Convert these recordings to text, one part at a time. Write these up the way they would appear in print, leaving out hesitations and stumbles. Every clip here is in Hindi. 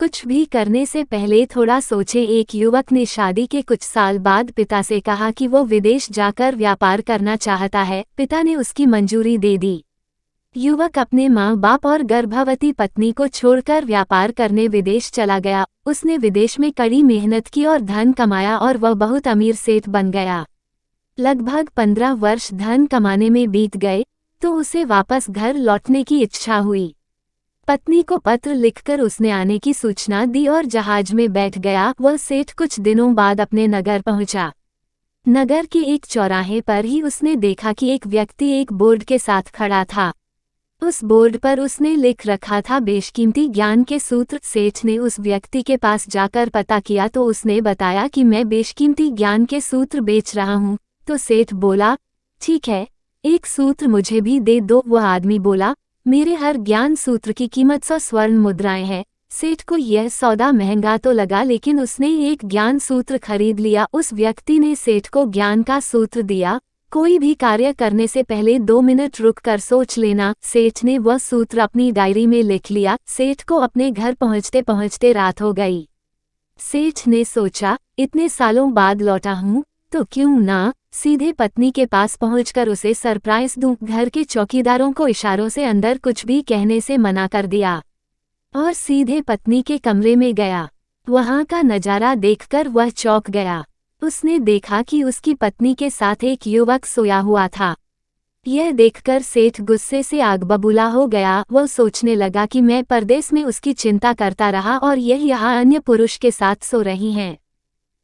कुछ भी करने से पहले थोड़ा सोचे। एक युवक ने शादी के कुछ साल बाद पिता से कहा कि वो विदेश जाकर व्यापार करना चाहता है। पिता ने उसकी मंजूरी दे दी। युवक अपने माँ बाप और गर्भवती पत्नी को छोड़कर व्यापार करने विदेश चला गया। उसने विदेश में कड़ी मेहनत की और धन कमाया और वह बहुत अमीर सेठ बन गया। लगभग 15 वर्ष धन कमाने में बीत गए तो उसे वापस घर लौटने की इच्छा हुई। पत्नी को पत्र लिखकर उसने आने की सूचना दी और जहाज में बैठ गया। वह सेठ कुछ दिनों बाद अपने नगर पहुंचा। नगर के एक चौराहे पर ही उसने देखा कि एक व्यक्ति एक बोर्ड के साथ खड़ा था। उस बोर्ड पर उसने लिख रखा था बेशकीमती ज्ञान के सूत्र। सेठ ने उस व्यक्ति के पास जाकर पता किया तो उसने बताया कि मैं बेशकीमती ज्ञान के सूत्र बेच रहा हूँ। तो सेठ बोला, ठीक है, एक सूत्र मुझे भी दे दो। वह आदमी बोला, मेरे हर ज्ञान सूत्र की कीमत 100 स्वर्ण मुद्राएं हैं। सेठ को यह सौदा महंगा तो लगा लेकिन उसने एक ज्ञान सूत्र खरीद लिया। उस व्यक्ति ने सेठ को ज्ञान का सूत्र दिया, कोई भी कार्य करने से पहले 2 मिनट रुक कर सोच लेना। सेठ ने वह सूत्र अपनी डायरी में लिख लिया। सेठ को अपने घर पहुंचते पहुंचते रात हो गई। सेठ ने सोचा, इतने सालों बाद लौटा हूँ तो क्यों ना सीधे पत्नी के पास पहुंचकर उसे सरप्राइज दूं। घर के चौकीदारों को इशारों से अंदर कुछ भी कहने से मना कर दिया और सीधे पत्नी के कमरे में गया। वहां का नजारा देखकर वह चौंक गया। उसने देखा कि उसकी पत्नी के साथ एक युवक सोया हुआ था। यह देखकर सेठ गुस्से से आग बबूला हो गया। वह सोचने लगा कि मैं परदेश में उसकी चिंता करता रहा और यह यहाँ अन्य पुरुष के साथ सो रही हैं।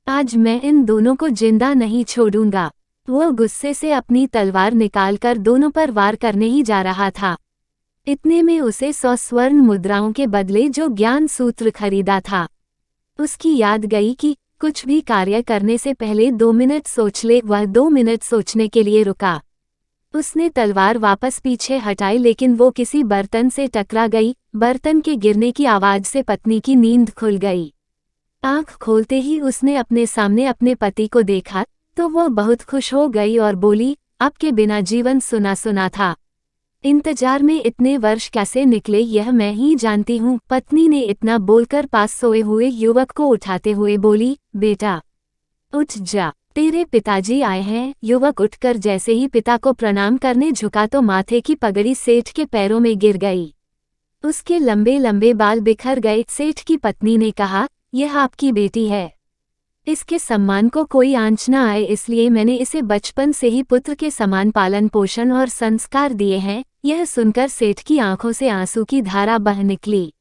आज मैं इन दोनों को जिंदा नहीं छोड़ूंगा। वह गुस्से से अपनी तलवार निकालकर दोनों पर वार करने ही जा रहा था। इतने में उसे 100 स्वर्ण मुद्राओं के बदले जो ज्ञान सूत्र खरीदा था उसकी याद गई कि कुछ भी कार्य करने से पहले 2 मिनट सोच ले। वह 2 मिनट सोचने के लिए रुका। उसने तलवार वापस पीछे हटाई लेकिन वो किसी बर्तन से टकरा गई। बर्तन के गिरने की आवाज से पत्नी की नींद खुल गई। आंख खोलते ही उसने अपने सामने अपने पति को देखा तो वह बहुत खुश हो गई और बोली, आपके बिना जीवन सुना सुना था। इंतजार में इतने वर्ष कैसे निकले यह मैं ही जानती हूँ। पत्नी ने इतना बोलकर पास सोए हुए युवक को उठाते हुए बोली, बेटा उठ जा, तेरे पिताजी आए हैं। युवक उठकर जैसे ही पिता को प्रणाम करने झुका तो माथे की पगड़ी सेठ के पैरों में गिर गई। उसके लंबे लंबे बाल बिखर गए। सेठ की पत्नी ने कहा, यह आपकी बेटी है, इसके सम्मान को कोई आंच न आए इसलिए मैंने इसे बचपन से ही पुत्र के समान पालन पोषण और संस्कार दिए हैं। यह सुनकर सेठ की आंखों से आंसू की धारा बह निकली।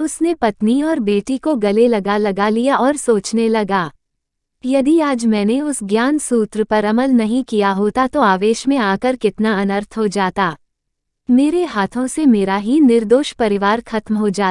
उसने पत्नी और बेटी को गले लगा लगा लिया और सोचने लगा, यदि आज मैंने उस ज्ञान सूत्र पर अमल नहीं किया होता तो आवेश में आकर कितना अनर्थ हो जाता। मेरे हाथों से मेरा ही निर्दोष परिवार खत्म हो जाता।